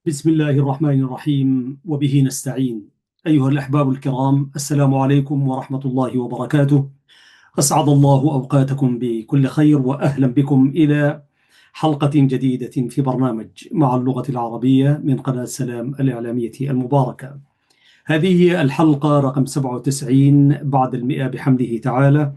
بسم الله الرحمن الرحيم وبه نستعين. أيها الأحباب الكرام، السلام عليكم ورحمة الله وبركاته. أسعد الله أوقاتكم بكل خير، وأهلا بكم إلى حلقة جديدة في برنامج مع اللغة العربية من قناة سلام الإعلامية المباركة. هذه هي الحلقة رقم 97 بعد المئة بحمده تعالى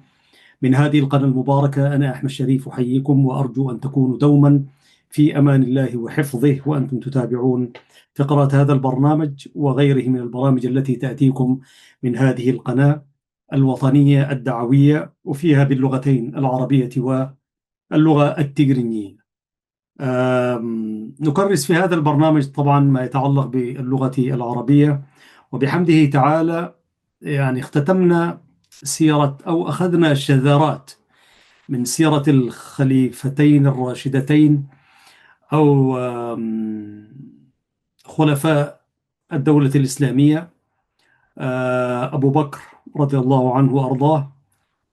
من هذه القناة المباركة. أنا أحمد شريف أحييكم، وأرجو أن تكونوا دوما في أمان الله وحفظه وأنتم تتابعون فقرات هذا البرنامج وغيره من البرامج التي تأتيكم من هذه القناة الوطنية الدعوية، وفيها باللغتين العربية واللغة التجرينية. نكرس في هذا البرنامج طبعا ما يتعلق باللغة العربية، وبحمده تعالى يعني اختتمنا سيرة أو أخذنا الشذرات من سيرة الخليفتين الراشدتين، أو خلفاء الدولة الإسلامية، أبو بكر رضي الله عنه وأرضاه،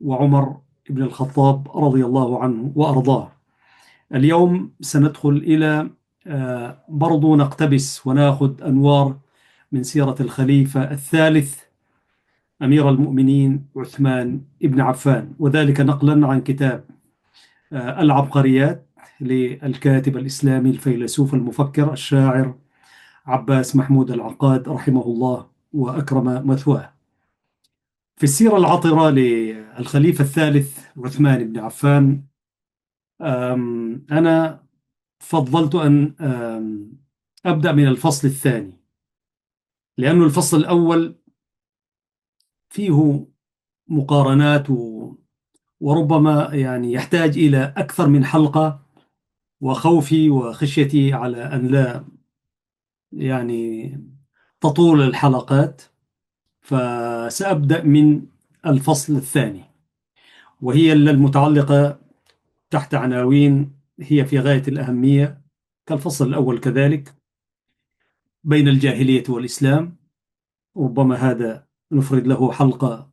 وعمر بن الخطاب رضي الله عنه وأرضاه. اليوم سندخل إلى برضو نقتبس وناخذ أنوار من سيرة الخليفة الثالث أمير المؤمنين عثمان بن عفان، وذلك نقلا عن كتاب العبقريات للكاتب الإسلامي الفيلسوف المفكر الشاعر عباس محمود العقاد رحمه الله وأكرم مثواه. في السيرة العطرة للخليفة الثالث عثمان بن عفان، أنا فضلت أن أبدأ من الفصل الثاني، لأن الفصل الأول فيه مقارنات وربما يعني يحتاج إلى أكثر من حلقة، وخوفي وخشيتي على أن لا يعني تطول الحلقات، فسأبدأ من الفصل الثاني، وهي المتعلقة تحت عناوين هي في غاية الأهمية كالفصل الأول كذلك: بين الجاهلية والإسلام. ربما هذا نفرد له حلقة،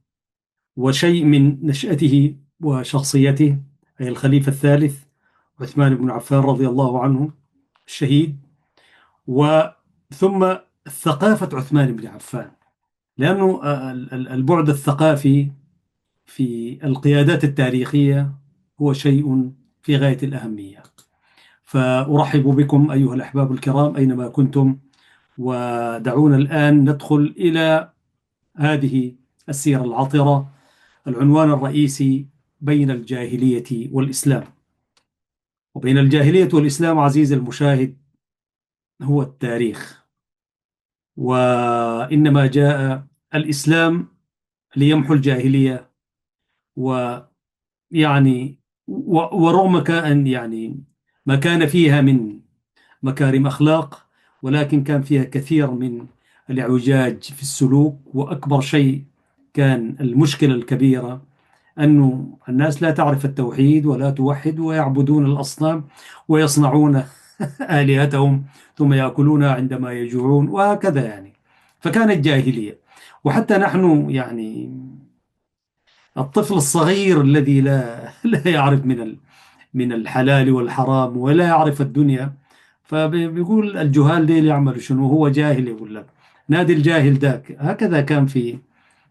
وشيء من نشأته وشخصيته، أي الخليفة الثالث عثمان بن عفان رضي الله عنه الشهيد، وثم ثقافة عثمان بن عفان، لأنه البعد الثقافي في القيادات التاريخية هو شيء في غاية الأهمية. فأرحب بكم أيها الأحباب الكرام أينما كنتم، ودعونا الآن ندخل إلى هذه السيرة العطرة. العنوان الرئيسي: بين الجاهلية والإسلام. وبين الجاهلية والإسلام عزيزي المشاهد هو التاريخ، وإنما جاء الإسلام ليمحو الجاهلية. ويعني ورغم كأن يعني ما كان فيها من مكارم أخلاق، ولكن كان فيها كثير من الاعوجاج في السلوك، وأكبر شيء كان المشكلة الكبيرة أنه الناس لا تعرف التوحيد ولا توحد، ويعبدون الأصنام ويصنعون آلهتهم ثم يأكلونها عندما يجوعون، وهكذا يعني. فكانت جاهلية. وحتى نحن يعني الطفل الصغير الذي لا يعرف من الحلال والحرام ولا يعرف الدنيا، فبيقول الجهال ديل يعملوا شنو، هو جاهل، يقول لك نادي الجاهل ذاك. هكذا كان في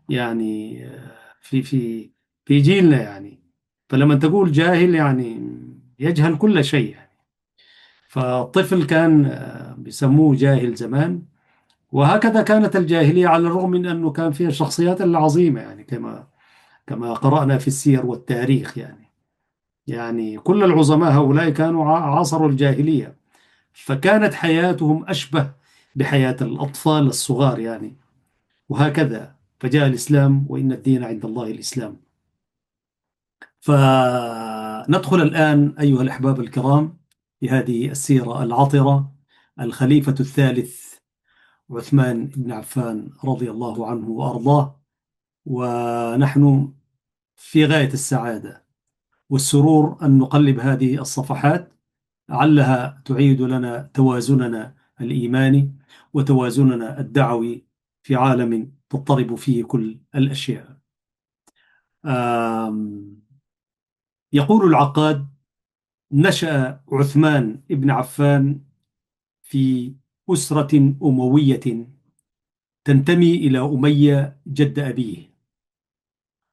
يعني في جيلنا يعني. فلما تقول جاهل يعني يجهل كل شيء يعني. فالطفل كان بيسموه جاهل زمان. وهكذا كانت الجاهلية، على الرغم من أنه كان فيها الشخصيات العظيمة، يعني كما قرأنا في السير والتاريخ يعني كل العظماء هؤلاء كانوا عاصروا الجاهلية، فكانت حياتهم أشبه بحياة الأطفال الصغار يعني. وهكذا فجاء الإسلام، وإن الدين عند الله الإسلام. فندخل الآن أيها الأحباب الكرام في هذه السيرة العطرة: الخليفة الثالث عثمان بن عفان رضي الله عنه وأرضاه. ونحن في غاية السعادة والسرور أن نقلب هذه الصفحات، لعلها تعيد لنا توازننا الإيماني وتوازننا الدعوي في عالم تضطرب فيه كل الأشياء. آم، يقول العقاد: نشأ عثمان بن عفان في أسرة أموية تنتمي إلى أمية جد أبيه.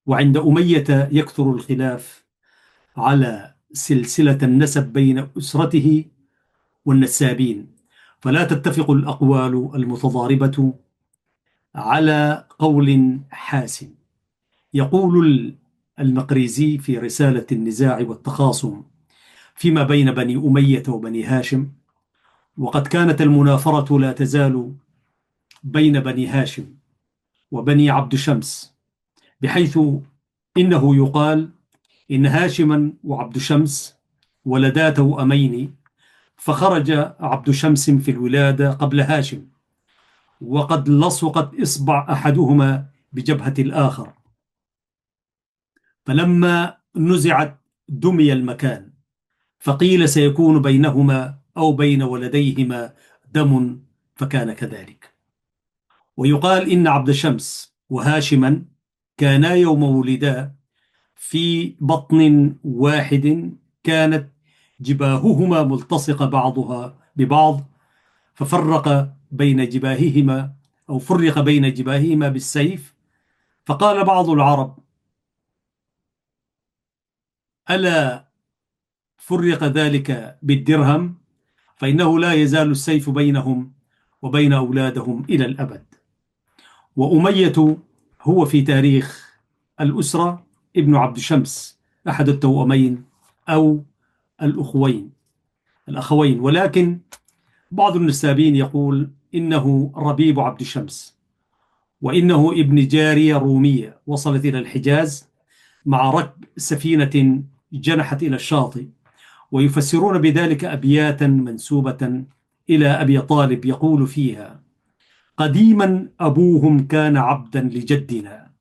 وعند أمية يكثر الخلاف على سلسلة النسب بين أسرته والنسابين، فلا تتفق الأقوال المتضاربة على قول حاسم. يقول المقريزي في رسالة النزاع والتخاصم فيما بين بني أمية وبني هاشم: وقد كانت المنافرة لا تزال بين بني هاشم وبني عبد شمس، بحيث إنه يقال إن هاشما وعبد شمس ولدا توأمين، فخرج عبد شمس في الولادة قبل هاشم، وقد لصقت إصبع أحدهما بجبهة الآخر، فلما نزعت دمي المكان، فقيل سيكون بينهما أو بين ولديهما دم، فكان كذلك. ويقال إن عبد شمس وهاشما كانا يوم ولدا في بطن واحد، كانت جباههما ملتصقة بعضها ببعض، ففرق بين جباههما أو فرق بين جباههما بالسيف. فقال بعض العرب: ألا فرق ذلك بالدرهم؟ فإنه لا يزال السيف بينهم وبين أولادهم إلى الأبد. وأمية هو في تاريخ الأسرة ابن عبد شمس، أحد التوأمين أو الأخوين، ولكن بعض النسابين يقول إنه ربيب عبد شمس، وإنه ابن جارية رومية وصلت إلى الحجاز مع ركب سفينة جنحت إلى الشاطئ، ويفسرون بذلك أبياتا منسوبة إلى أبي طالب يقول فيها: قديما أبوهم كان عبدا لجدنا،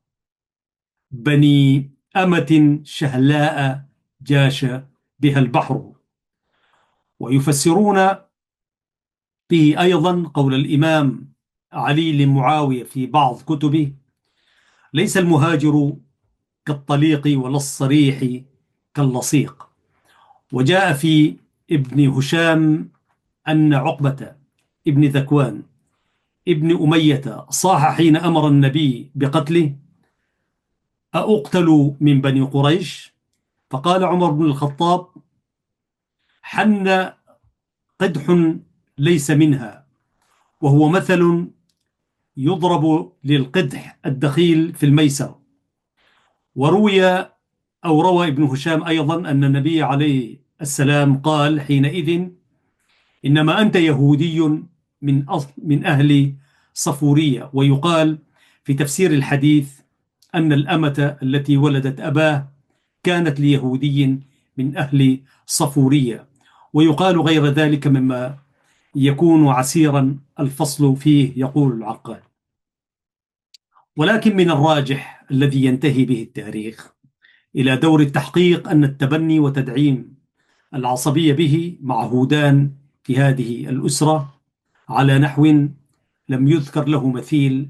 بني أمة شهلاء جاش بها البحر. ويفسرون به أيضا قول الإمام علي لمعاوية في بعض كتبه: ليس المهاجر كالطليق ولا الصريح كاللصيق. وجاء في ابن هشام أن عقبة ابن ذكوان ابن أمية صاح حين أمر النبي بقتله: أأقتل من بني قريش؟ فقال عمر بن الخطاب: حن قدح ليس منها، وهو مثل يضرب للقدح الدخيل في الميسر. وروي أو روى ابن هشام أيضا أن النبي عليه السلام قال حينئذ: إنما أنت يهودي من أهل صفورية. ويقال في تفسير الحديث أن الأمة التي ولدت أباه كانت ليهودي من أهل صفورية، ويقال غير ذلك مما يكون عسيرا الفصل فيه. يقول العقاد: ولكن من الراجح الذي ينتهي به التاريخ إلى دور التحقيق أن التبني وتدعيم العصبية به معهودان في هذه الأسرة على نحو لم يذكر له مثيل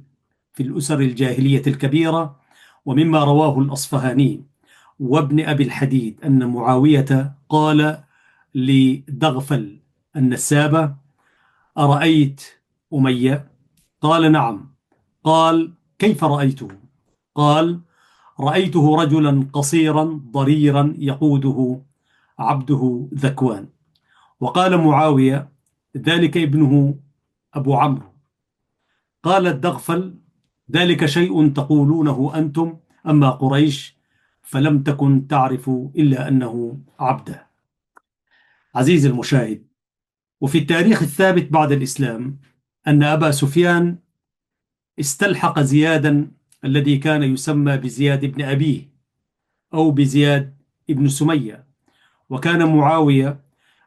في الأسر الجاهلية الكبيرة. ومما رواه الأصفهاني وابن أبي الحديد أن معاوية قال لدغفل النسابة: أرأيت أمية؟ قال: نعم. قال: كيف رأيته؟ قال: رأيته رجلا قصيرا ضريرا يقوده عبده ذكوان. وقال معاوية: ذلك ابنه أبو عمرو. قال الدغفل: ذلك شيء تقولونه أنتم، أما قريش فلم تكن تعرف إلا أنه عبده. عزيزي المشاهد، وفي التاريخ الثابت بعد الإسلام أن أبا سفيان استلحق زيادا الذي كان يسمى بزياد بن أبيه أو بزياد ابن سمية، وكان معاوية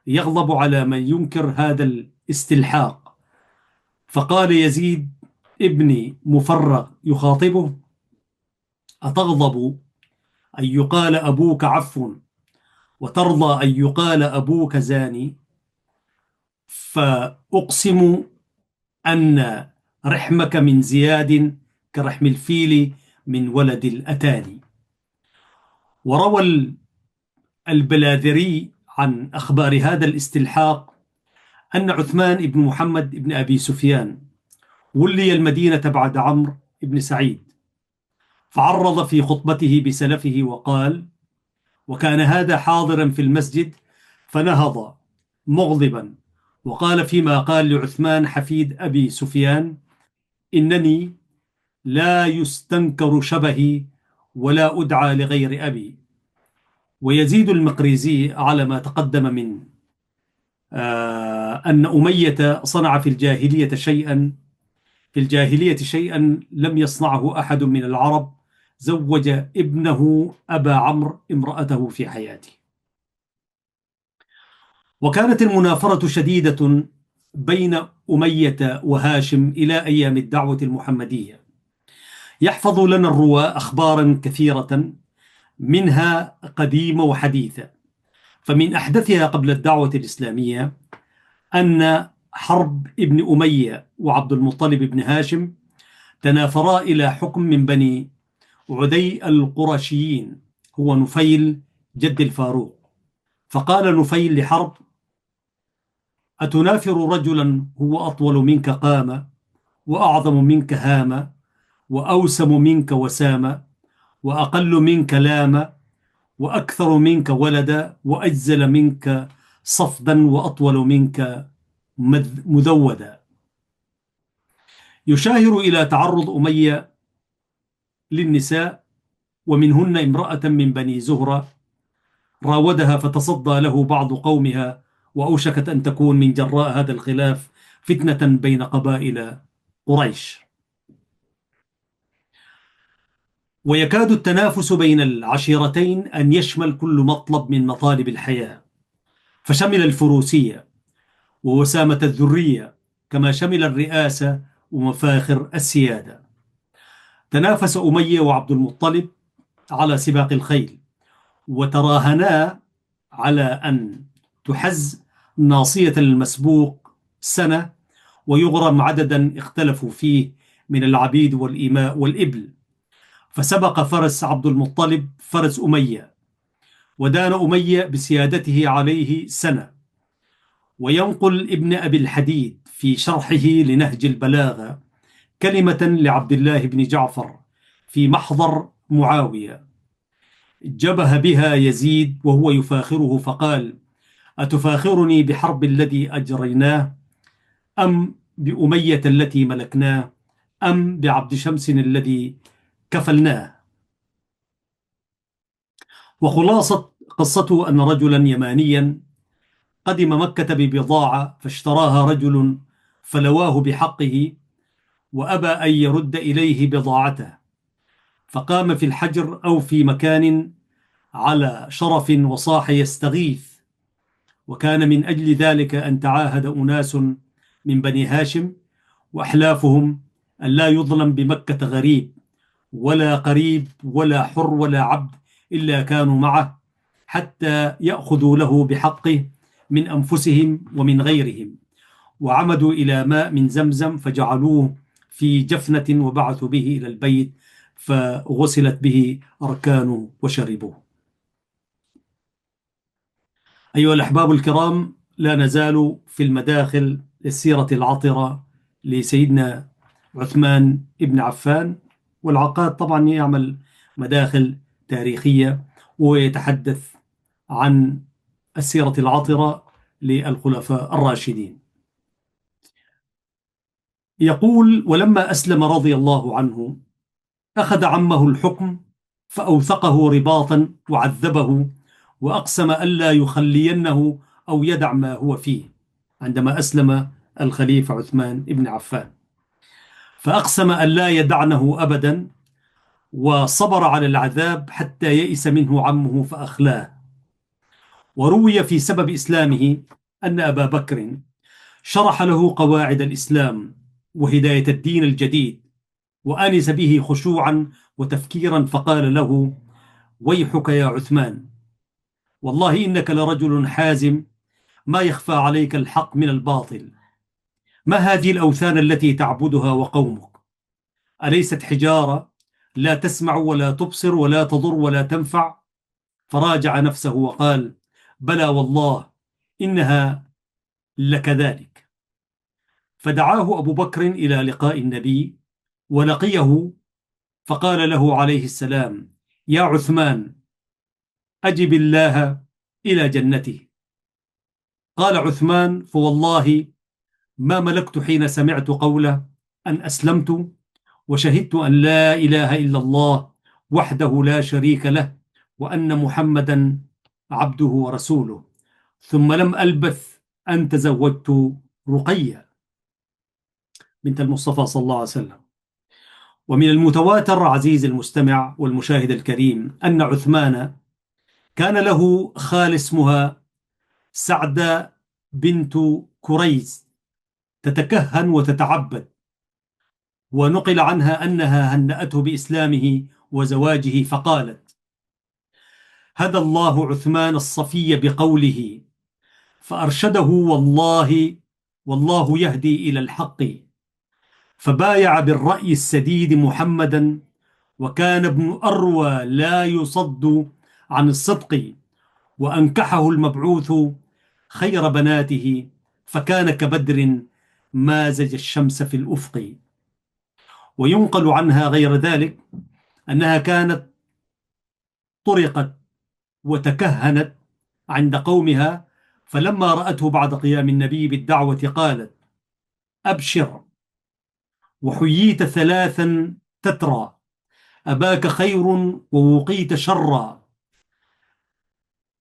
يغضب على من ينكر هذا الاستلحاق، فقال يزيد ابن مفرغ يخاطبه: أتغضب أن يقال أبوك عفو وترضى أن يقال أبوك زاني؟ فأقسم أن رحمك من زياد كرحم الفيل من ولد الأتاني. وروى البلاذري عن أخبار هذا الاستلحاق أن عثمان بن محمد بن أبي سفيان ولي المدينة بعد عمرو بن سعيد، فعرض في خطبته بسلفه وقال: وكان هذا حاضرا في المسجد، فنهض مغضبا وقال فيما قال لعثمان حفيد أبي سفيان: إنني لا يستنكر شبهي ولا أدعى لغير أبي. ويزيد المقريزي على ما تقدم من أن أمية صنع في الجاهلية شيئا لم يصنعه أحد من العرب: زوج ابنه أبا عمرو امرأته في حياته. وكانت المنافرة شديدة بين أمية وهاشم إلى أيام الدعوة المحمدية. يحفظ لنا الرواة أخبارا كثيرة، منها قديمة وحديثة. فمن أحدثها قبل الدعوة الإسلامية أن حرب ابن أمية وعبد المطلب بن هاشم تنافرا إلى حكم من بني عدي القرشيين، هو نفيل جد الفاروق. فقال نفيل لحرب: أتنافر رجلا هو أطول منك قامة، وأعظم منك هامة، وأوسم منك وسامة، وأقل منك لامة، وأكثر منك ولدا، وأجزل منك صفدا، وأطول منك مذودا. يشاهر إلى تعرض أمية للنساء، ومنهن امرأة من بني زهرة راودها فتصدى له بعض قومها، وأوشكت أن تكون من جراء هذا الخلاف فتنة بين قبائل قريش. ويكاد التنافس بين العشيرتين أن يشمل كل مطلب من مطالب الحياة، فشمل الفروسية ووسامة الذرية، كما شمل الرئاسة ومفاخر السيادة. تنافس أمية وعبد المطلب على سباق الخيل، وتراهنا على أن تحز ناصية المسبوق سنة، ويغرم عددا اختلفوا فيه من العبيد والإماء والإبل. فسبق فرس عبد المطلب فرس أمية، ودان أمية بسيادته عليه سنة. وينقل ابن أبي الحديد في شرحه لنهج البلاغة كلمة لعبد الله بن جعفر في محضر معاوية جبه بها يزيد وهو يفاخره، فقال: أتفاخرني بحرب الذي أجريناه، أم بأمية التي ملكناه، أم بعبد شمس الذي كفلناه؟ وخلاصة قصته أن رجلا يمانيا قدم مكة ببضاعة، فاشتراها رجل فلواه بحقه، وأبى أن يرد إليه بضاعته، فقام في الحجر أو في مكان على شرف وصاح يستغيث. وكان من أجل ذلك أن تعاهد أناس من بني هاشم وأحلافهم أن لا يظلم بمكة غريب ولا قريب ولا حر ولا عبد، إلا كانوا معه حتى يأخذوا له بحقه من أنفسهم ومن غيرهم. وعمدوا إلى ماء من زمزم فجعلوه في جفنة وبعثوا به إلى البيت، فغسلت به أركانه وشربوه. أيها الأحباب الكرام، لا نزال في المداخل للسيرة العطرة لسيدنا عثمان بن عفان. والعقاد طبعا يعمل مداخل تاريخية ويتحدث عن السيرة العطرة للخلفاء الراشدين. يقول: ولما أسلم رضي الله عنه أخذ عمه الحكم فأوثقه رباطا وعذبه، وأقسم ألا يخلينه أو يدع ما هو فيه. عندما أسلم الخليفة عثمان بن عفان فأقسم ألا يدعنه أبدا، وصبر على العذاب حتى يئس منه عمه فأخلاه. وروي في سبب إسلامه أن أبا بكر شرح له قواعد الإسلام وهداية الدين الجديد، وآنس به خشوعا وتفكيرا، فقال له: ويحك يا عثمان، والله إنك لرجل حازم، ما يخفى عليك الحق من الباطل. ما هذه الأوثان التي تعبدها وقومك؟ أليست حجارة لا تسمع ولا تبصر ولا تضر ولا تنفع؟ فراجع نفسه وقال: بلى والله، إنها لك ذلك. فدعاه أبو بكر إلى لقاء النبي ولقيه، فقال له عليه السلام: يا عثمان، أجب الله إلى جنته. قال عثمان: فوالله ما ملكت حين سمعت قوله أن أسلمت وشهدت أن لا إله إلا الله وحده لا شريك له وأن محمدا عبده ورسوله، ثم لم ألبث أن تزوجت رقية بنت المصطفى صلى الله عليه وسلم. ومن المتواتر عزيز المستمع والمشاهد الكريم أن عثمان كان له خال اسمها سعدة بنت كريز تتكهن وتتعبد، ونقل عنها أنها هنأته بإسلامه وزواجه فقالت: هدى الله عثمان الصفي بقوله فأرشده والله يهدي إلى الحق، فبايع بالرأي السديد محمدا، وكان ابن أروى لا يصد عن الصدق، وأنكحه المبعوث خير بناته، فكان كبدر مازج الشمس في الأفق. وينقل عنها غير ذلك أنها كانت طرقت وتكهنت عند قومها، فلما رأته بعد قيام النبي بالدعوة قالت: أبشر وحييت ثلاثا تترى، أباك خير ووقيت شرا،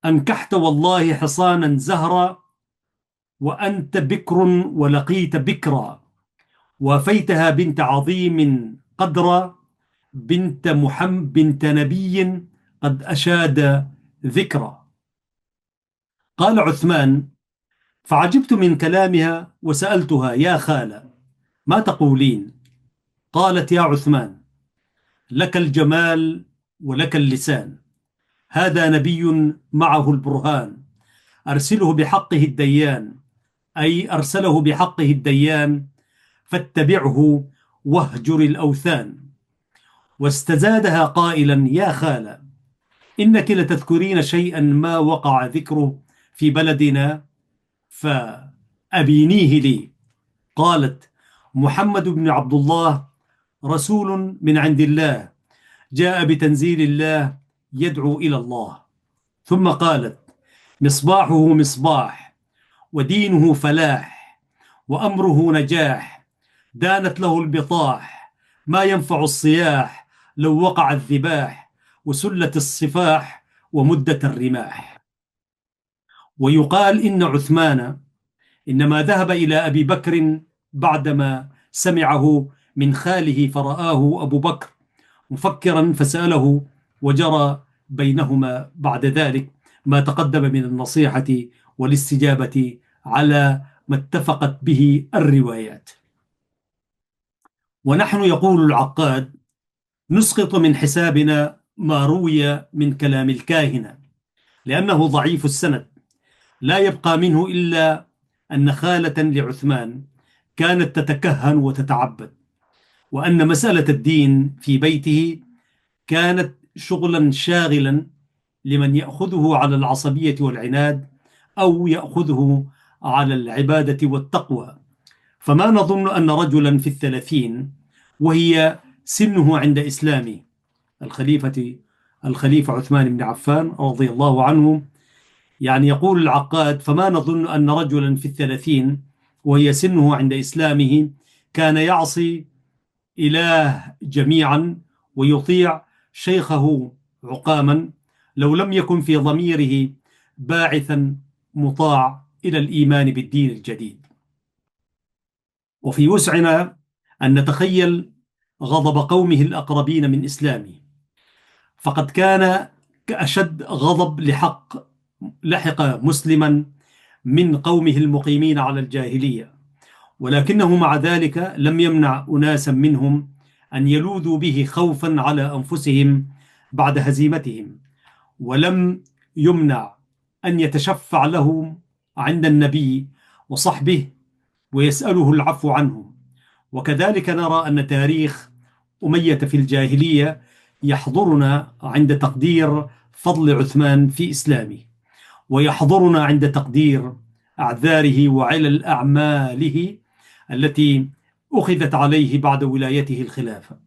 أنكحت والله حصانا زهرا، وأنت بكر ولقيت بكرا، وافيتها بنت عظيم قدرا، بنت محمد بنت نبي قد أشاد ذكرا. قال عثمان: فعجبت من كلامها وسألتها: يا خالة، ما تقولين؟ قالت: يا عثمان، لك الجمال ولك اللسان، هذا نبي معه البرهان، أرسله بحقه الديان، أي أرسله بحقه الديان، فاتبعه واهجر الأوثان. واستزادها قائلا: يا خالة، إنك لتذكرين شيئا ما وقع ذكره في بلدنا فأبينيه لي. قالت: محمد بن عبد الله رسول من عند الله، جاء بتنزيل الله يدعو إلى الله. ثم قالت: مصباحه مصباح، ودينه فلاح، وأمره نجاح، دانت له البطاح، ما ينفع الصياح لو وقع الذباح، وسلت الصفاح ومدت الرماح. ويقال إن عثمان إنما ذهب إلى أبي بكر بعدما سمعه من خاله، فرآه أبو بكر مفكرا فسأله، وجرى بينهما بعد ذلك ما تقدم من النصيحة والاستجابة على ما اتفقت به الروايات. ونحن، يقول العقاد، نسقط من حسابنا ما روي من كلام الكاهنة لأنه ضعيف السند، لا يبقى منه إلا أن خالة لعثمان كانت تتكهن وتتعبد، وأن مسألة الدين في بيته كانت شغلا شاغلا لمن يأخذه على العصبية والعناد أو يأخذه على العبادة والتقوى. فما نظن أن رجلا في الثلاثين وهي سنه عند إسلامه الخليفة عثمان بن عفان رضي الله عنه، يعني يقول العقاد: فما نظن أن رجلا في الثلاثين وهي سنه عند إسلامه كان يعصي إله جميعا ويطيع شيخه عقاما لو لم يكن في ضميره باعثا مطاع إلى الإيمان بالدين الجديد. وفي وسعنا أن نتخيل غضب قومه الأقربين من إسلامه، فقد كان كأشد غضب لحق مسلما من قومه المقيمين على الجاهلية، ولكنه مع ذلك لم يمنع أناسا منهم أن يلوذوا به خوفا على أنفسهم بعد هزيمتهم، ولم يمنع أن يتشفع لهم عند النبي وصحبه ويسأله العفو عنهم. وكذلك نرى أن تاريخ أمية في الجاهلية يحضرنا عند تقدير فضل عثمان في إسلامه، ويحضرنا عند تقدير أعذاره وعلل أعماله التي أخذت عليه بعد ولايته الخلافة.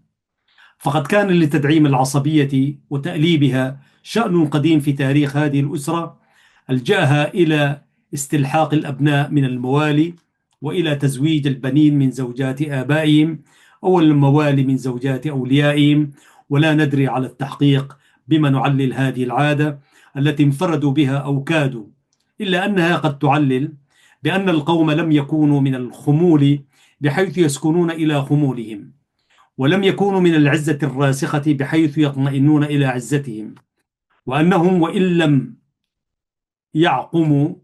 فقد كان لتدعيم العصبية وتأليبها شأن قديم في تاريخ هذه الأسرة، ألجأها إلى استلحاق الأبناء من الموالي، وإلى تزويج البنين من زوجات آبائهم أو الموالي من زوجات أوليائهم. ولا ندري على التحقيق بما نعلل هذه العادة التي انفردوا بها أو كادوا، إلا أنها قد تعلل بأن القوم لم يكونوا من الخمول بحيث يسكنون إلى خمولهم، ولم يكونوا من العزة الراسخة بحيث يطمئنون إلى عزتهم، وأنهم وإن لم يعقموا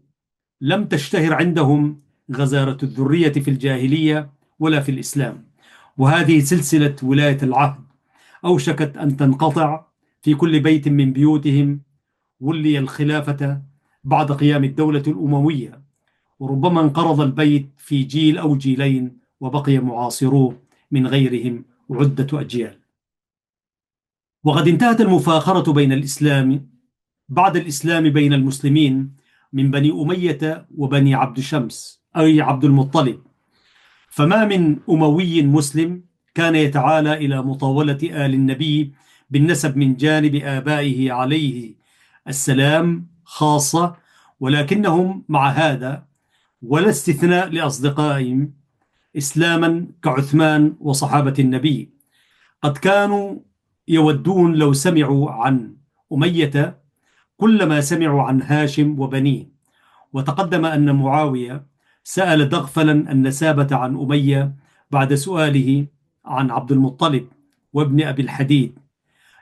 لم تشتهر عندهم غزارة الذرية في الجاهلية ولا في الإسلام. وهذه سلسلة ولاية العهد أوشكت أن تنقطع في كل بيت من بيوتهم ولي الخلافة بعد قيام الدولة الأموية، وربما انقرض البيت في جيل أو جيلين وبقي معاصروه من غيرهم عدة أجيال. وقد انتهت المفاخرة بين الإسلام بعد الإسلام بين المسلمين من بني أمية وبني عبد شمس أي عبد المطلب، فما من أموي مسلم كان يتعالى إلى مطاولة آل النبي بالنسب من جانب آبائه عليه السلام خاصة، ولكنهم مع هذا ولا استثناء لأصدقائهم إسلاما كعثمان وصحابة النبي قد كانوا يودون لو سمعوا عن أمية كلما سمعوا عن هاشم وبنيه. وتقدم أن معاوية سأل دغفلا النسابة عن أمية بعد سؤاله عن عبد المطلب وابن أبي الحديد،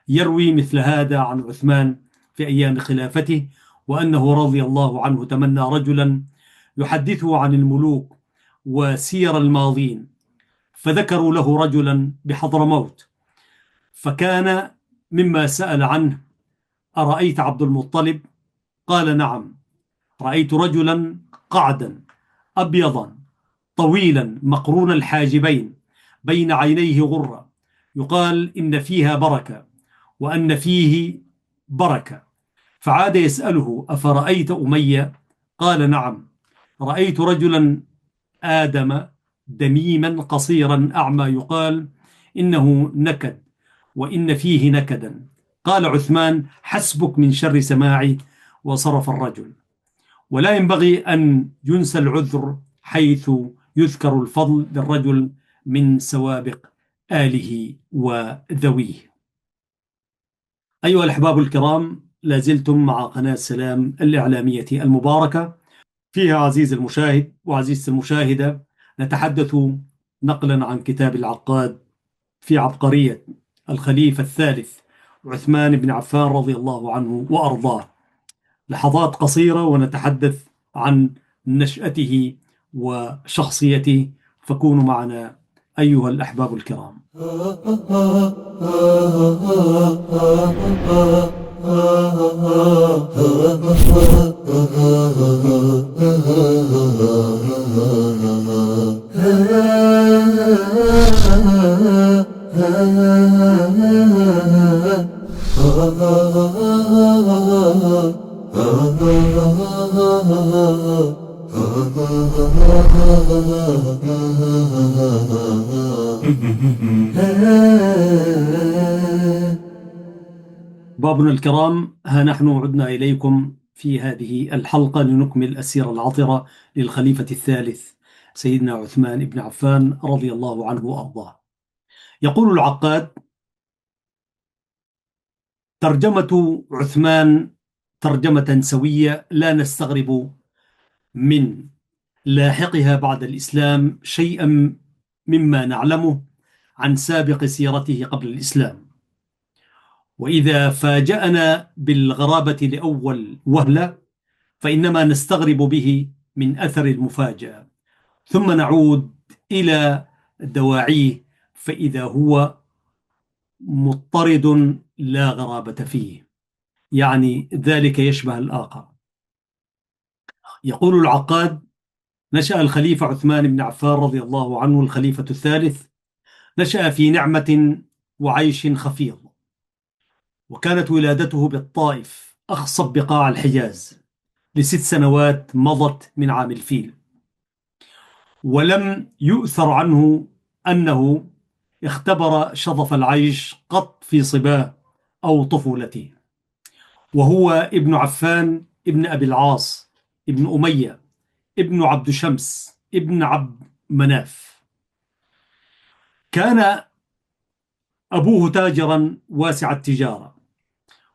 يروي مثل هذا عن عثمان في أيام خلافته، وأنه رضي الله عنه تمنى رجلا يحدثه عن الملوك وسير الماضين، فذكروا له رجلا بحضرموت، فكان مما سأل عنه: أرأيت عبد المطلب؟ قال: نعم، رأيت رجلا قعدا أبيضا طويلا مقرون الحاجبين بين عينيه غرة، يقال إن فيها بركة وأن فيه بركة. فعاد يسأله: أفرأيت أمية؟ قال: نعم، رأيت رجلا آدم دميما قصيرا أعمى، يقال إنه نكد وإن فيه نكدا. قال عثمان: حسبك من شر سماعي، وصرف الرجل. ولا ينبغي أن ينسى العذر حيث يذكر الفضل للرجل من سوابق آله وذويه. أيها الأحباب الكرام، لازلتم مع قناة سلام الإعلامية المباركة، فيها عزيز المشاهد وعزيزة المشاهدة نتحدث نقلا عن كتاب العقاد في عبقرية الخليفة الثالث عثمان بن عفان رضي الله عنه وأرضاه. لحظات قصيرة ونتحدث عن نشأته وشخصيته، فكونوا معنا أيها الأحباب الكرام. بابنا الكرام، ها نحن عدنا إليكم في هذه الحلقة لنكمل السيرة العطرة للخليفة الثالث سيدنا عثمان بن عفان رضي الله عنه وأرضاه. يقول العقاد: ترجمة عثمان ترجمة سوية لا نستغرب من لاحقها بعد الإسلام شيئا مما نعلمه عن سابق سيرته قبل الإسلام، وإذا فاجأنا بالغرابة لأول وهلة فإنما نستغرب به من أثر المفاجأة، ثم نعود إلى دواعيه فإذا هو مضطرد لا غرابة فيه، يعني ذلك يشبه الآخر. يقول العقاد: نشأ الخليفة عثمان بن عفان رضي الله عنه الخليفة الثالث، نشأ في نعمة وعيش خفيض، وكانت ولادته بالطائف أخصب بقاع الحجاز، ل6 سنوات مضت من عام الفيل. ولم يؤثر عنه أنه اختبر شظف العيش قط في صباه أو طفولته، وهو ابن عفان ابن أبي العاص ابن أمية ابن عبد شمس ابن عبد مناف. كان أبوه تاجرا واسع التجارة،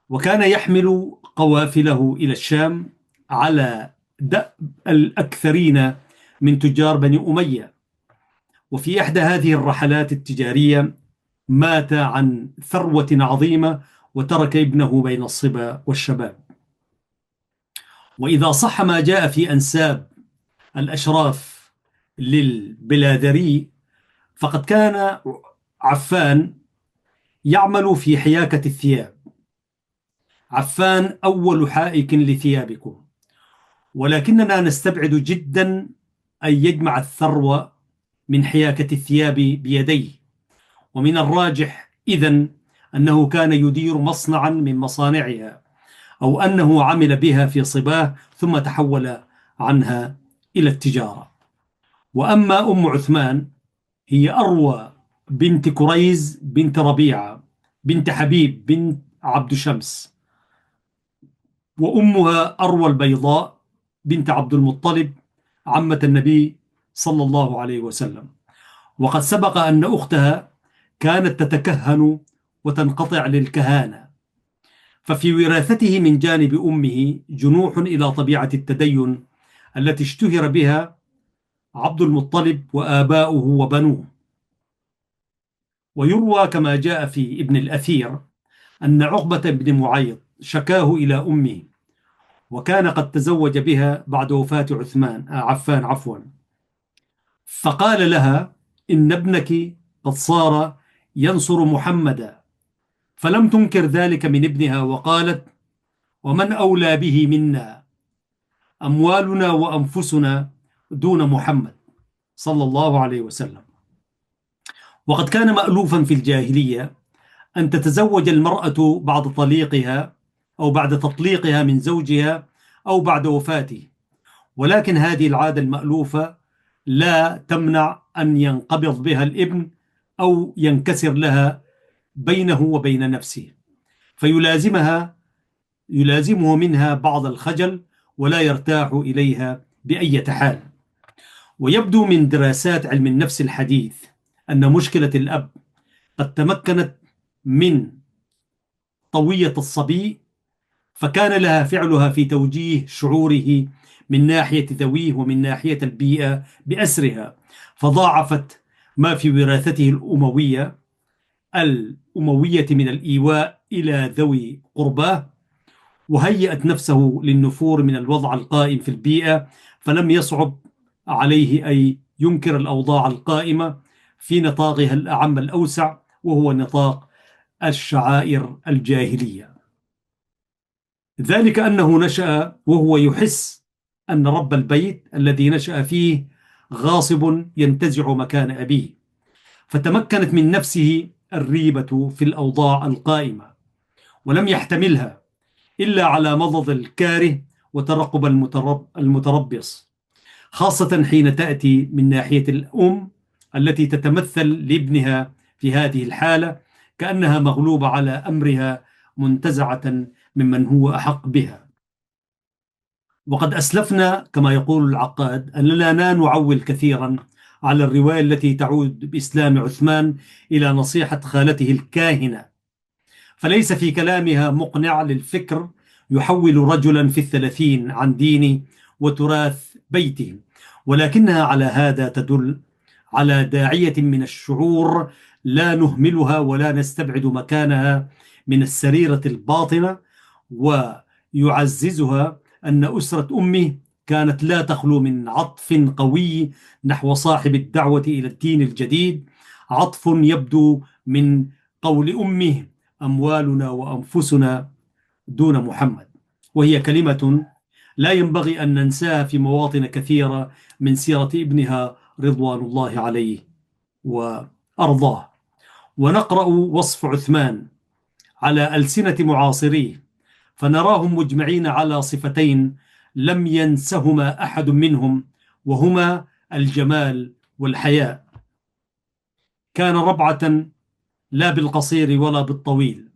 وكان يحمل قوافله إلى الشام على دأب الأكثرين من تجار بني أمية. وفي إحدى هذه الرحلات التجارية مات عن ثروة عظيمة، وترك ابنه بين الصبا والشباب. وإذا صح ما جاء في أنساب الأشراف للبلادري، فقد كان عفان يعمل في حياكة الثياب. عفان أول حائك لثيابكم، ولكننا نستبعد جدا أن يجمع الثروة من حياكة الثياب بيديه. ومن الراجح إذن أنه كان يدير مصنعا من مصانعها، أو أنه عمل بها في صباه ثم تحول عنها إلى التجارة. وأما أم عثمان، هي أروى بنت كريز بنت ربيعة بنت حبيب بنت عبد شمس، وأمها أروى البيضاء بنت عبد المطلب عمة النبي صلى الله عليه وسلم. وقد سبق أن أختها كانت تتكهن وتنقطع للكهانة. ففي وراثته من جانب أمه جنوح إلى طبيعة التدين التي اشتهر بها عبد المطلب وآباؤه وبنوه. ويروى كما جاء في ابن الأثير أن عقبة بن معيط شكاه إلى أمه، وكان قد تزوج بها بعد وفاة عفان فقال لها: إن ابنك قد صار ينصر محمدا. فلم تنكر ذلك من ابنها، وقالت: ومن أولى به منا، أموالنا وأنفسنا دون محمد صلى الله عليه وسلم. وقد كان مألوفا في الجاهلية أن تتزوج المرأة بعد طليقها أو بعد تطليقها من زوجها أو بعد وفاته، ولكن هذه العادة المألوفة لا تمنع أن ينقبض بها الابن أو ينكسر لها بينه وبين نفسه، يلازمه منها بعض الخجل، ولا يرتاح إليها بأي حال. ويبدو من دراسات علم النفس الحديث أن مشكلة الأب قد تمكنت من طوية الصبي، فكان لها فعلها في توجيه شعوره من ناحية ذويه ومن ناحية البيئة بأسرها، فضاعفت ما في وراثته الأموية من الإيواء إلى ذوي قرباه، وهيأت نفسه للنفور من الوضع القائم في البيئة، فلم يصعب عليه أن ينكر الأوضاع القائمة في نطاقها الأعم الأوسع، وهو نطاق الشعائر الجاهلية. ذلك أنه نشأ وهو يحس أن رب البيت الذي نشأ فيه غاصب ينتزع مكان أبيه، فتمكنت من نفسه الريبة في الأوضاع القائمة، ولم يحتملها إلا على مضض الكاره وترقب المتربص، خاصة حين تأتي من ناحية الأم التي تتمثل لابنها في هذه الحالة كأنها مغلوبة على أمرها، منتزعة ممن هو أحق بها. وقد أسلفنا كما يقول العقاد أننا لا نعول كثيرا على الرواية التي تعود بإسلام عثمان إلى نصيحة خالته الكاهنة، فليس في كلامها مقنع للفكر يحول رجلا في الثلاثين عن دينه وتراث بيته، ولكنها على هذا تدل على داعية من الشعور لا نهملها ولا نستبعد مكانها من السريرة الباطنة. ويعززها أن أسرة أمه كانت لا تخلو من عطف قوي نحو صاحب الدعوة إلى الدين الجديد، عطف يبدو من قول أمه: أموالنا وأنفسنا دون محمد، وهي كلمة لا ينبغي أن ننساها في مواطن كثيرة من سيرة ابنها رضوان الله عليه وأرضاه. ونقرأ وصف عثمان على ألسنة معاصريه، فنراهم مجمعين على صفتين لم ينسهما أحد منهم، وهما الجمال والحياء. كان ربعة لا بالقصير ولا بالطويل،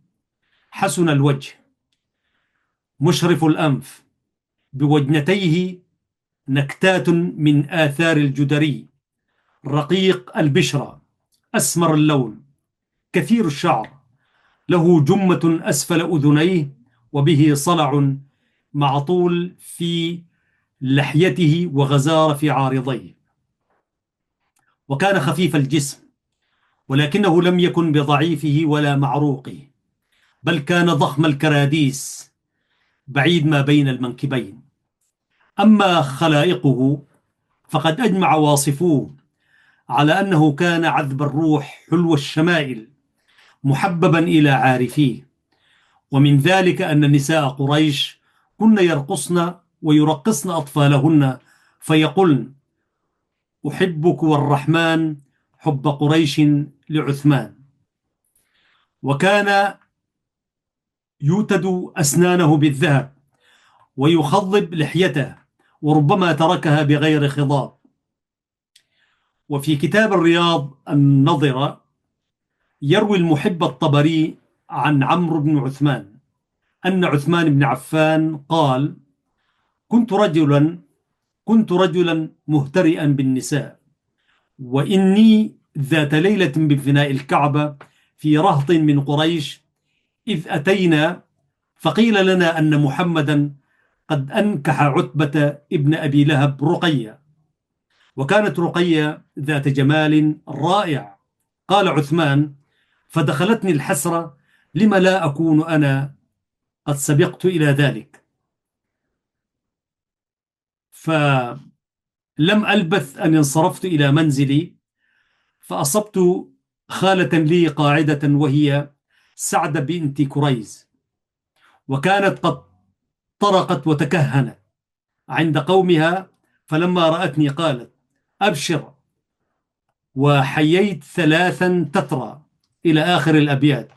حسن الوجه، مشرف الأنف، بوجنتيه نكتات من آثار الجدري، رقيق البشرة، أسمر اللون، كثير الشعر، له جمة أسفل أذنيه، وبه صلع معطول في لحيته وغزارة في عارضيه. وكان خفيف الجسم، ولكنه لم يكن بضعيفه ولا معروقه، بل كان ضخم الكراديس بعيد ما بين المنكبين. أما خلائقه فقد أجمع واصفوه على أنه كان عذب الروح حلو الشمائل، محببا إلى عارفيه. ومن ذلك أن نساء قريش كن يرقصن ويرقصن أطفالهن فيقولن: أحبك والرحمن حب قريش لعثمان. وكان يوتد أسنانه بالذهب ويخضب لحيته، وربما تركها بغير خضاب. وفي كتاب الرياض النظرة يروي المحب الطبري عن عمرو بن عثمان أن عثمان بن عفان قال: كنت رجلا مهترئا بالنساء، وإني ذات ليلة بفناء الكعبة في رهط من قريش، إذ أتينا فقيل لنا أن محمدا قد أنكح عتبة ابن أبي لهب رقية، وكانت رقية ذات جمال رائع. قال عثمان: فدخلتني الحسرة، لم لا أكون أنا قد سبقت إلى ذلك. فلم ألبث أن انصرفت إلى منزلي، فأصبت خالة لي قاعدة، وهي سعد بنت كريز، وكانت قد طرقت وتكهنت عند قومها. فلما رأتني قالت: أبشر، وحييت ثلاثا تترى إلى آخر الأبيات.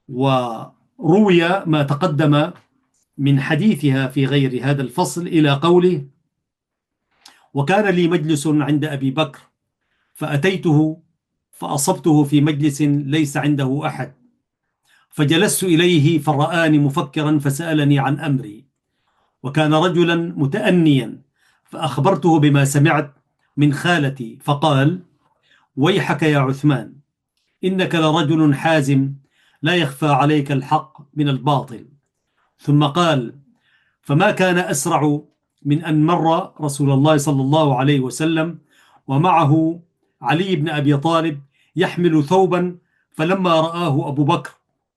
وروي ما تقدم من حديثها في غير هذا الفصل إلى قوله: وكان لي مجلس عند أبي بكر، فأتيته فأصبته في مجلس ليس عنده أحد، فجلست إليه فرآني مفكرا فسألني عن أمري، وكان رجلا متأنيا، فأخبرته بما سمعت من خالتي، فقال: ويحك يا عثمان، إنك لرجل حازم، لا يخفى عليك الحق من الباطل. ثم قال: فما كان أسرع من أن مر رسول الله صلى الله عليه وسلم ومعه علي بن أبي طالب يحمل ثوبا، فلما رآه أبو بكر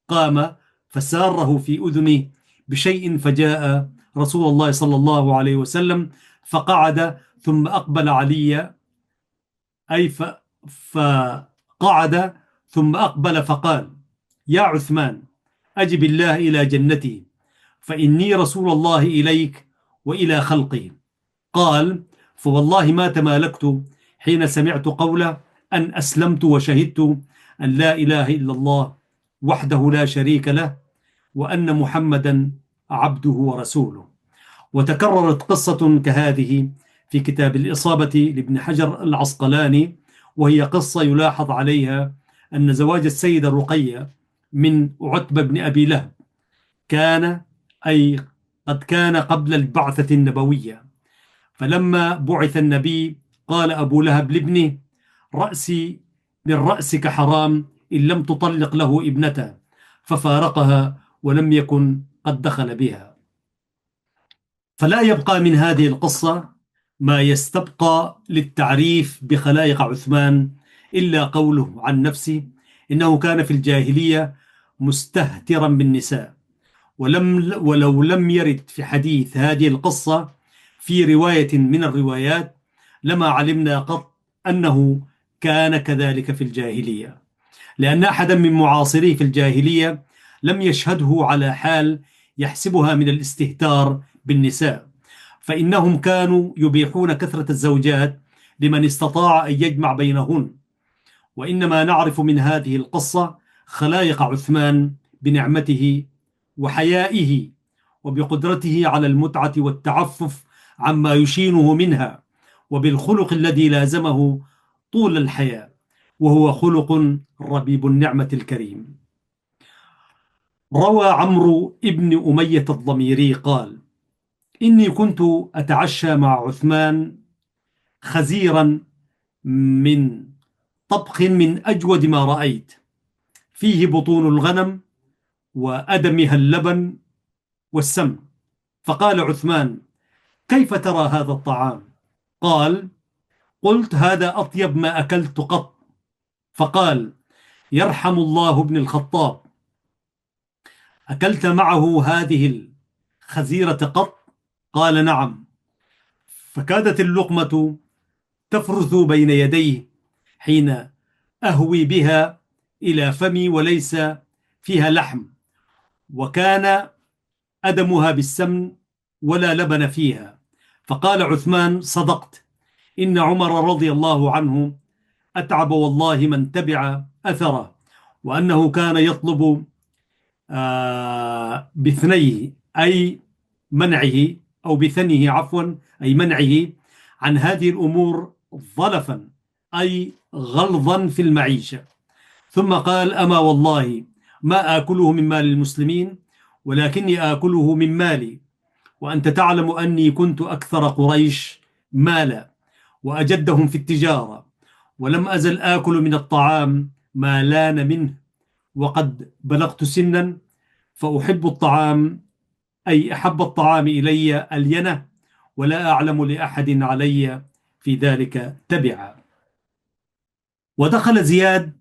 قام فساره في أذنه بشيء، فجاء رسول الله صلى الله عليه وسلم فقعد، ثم أقبل علي، أي فقعد ثم أقبل فقال: يا عثمان، أجب الله إلى جنتي، فإني رسول الله إليك وإلى خلقه. قال: فوالله ما تمالكت حين سمعت قوله أن أسلمت وشهدت أن لا إله إلا الله وحده لا شريك له، وأن محمدا عبده ورسوله. وتكررت قصة كهذه في كتاب الإصابة لابن حجر العسقلاني، وهي قصة يلاحظ عليها أن زواج السيدة رقية من عتبة بن أبي لهب كان قد كان قبل البعثة النبوية. فلما بعث النبي قال أبو لهب لابنه: رأسي من رأسك حرام إن لم تطلق له ابنته، ففارقها ولم يكن قد دخل بها. فلا يبقى من هذه القصة ما يستبقى للتعريف بخلائق عثمان إلا قوله عن نفسه إنه كان في الجاهلية مستهترا بالنساء، ولو لم يرد في حديث هذه القصة في رواية من الروايات لما علمنا قط أنه كان كذلك في الجاهلية، لأن أحدا من معاصريه في الجاهلية لم يشهده على حال يحسبها من الاستهتار بالنساء، فإنهم كانوا يبيحون كثرة الزوجات لمن استطاع أن يجمع بينهن. وإنما نعرف من هذه القصة خلائق عثمان بنعمته وحيائه وبقدرته على المتعة والتعفف عما يشينه منها، وبالخلق الذي لازمه طول الحياة، وهو خلق ربيب النعمة الكريم. روى عمرو ابن أمية الضميري قال: إني كنت أتعشى مع عثمان خزيرا من طبخ من أجود ما رأيت، فيه بطون الغنم وأدمها اللبن والسمن. فقال عثمان: كيف ترى هذا الطعام؟ قال: قلت: هذا أطيب ما أكلت قط. فقال: يرحم الله ابن الخطاب، أكلت معه هذه الخزيرة قط؟ قال: نعم. فكادت اللقمة تفرث بين يديه حين أهوي بها إلى فمي، وليس فيها لحم، وكان أدمها بالسمن ولا لبن فيها. فقال عثمان: صدقت، إن عمر رضي الله عنه أتعب والله من تبع أثره، وأنه كان يطلب بثنيه، أي منعه، أو بثنه عفوا، أي منعه عن هذه الأمور ظلفا، أي غلظا في المعيشة. ثم قال: أما والله ما آكله من مال المسلمين، ولكني آكله من مالي، وأنت تعلم أني كنت أكثر قريش مالا وأجدهم في التجارة، ولم أزل آكل من الطعام ما لان منه، وقد بلغت سنا فأحب الطعام، أي أحب الطعام إلي ألينه، ولا أعلم لأحد علي في ذلك تبعا. ودخل زياد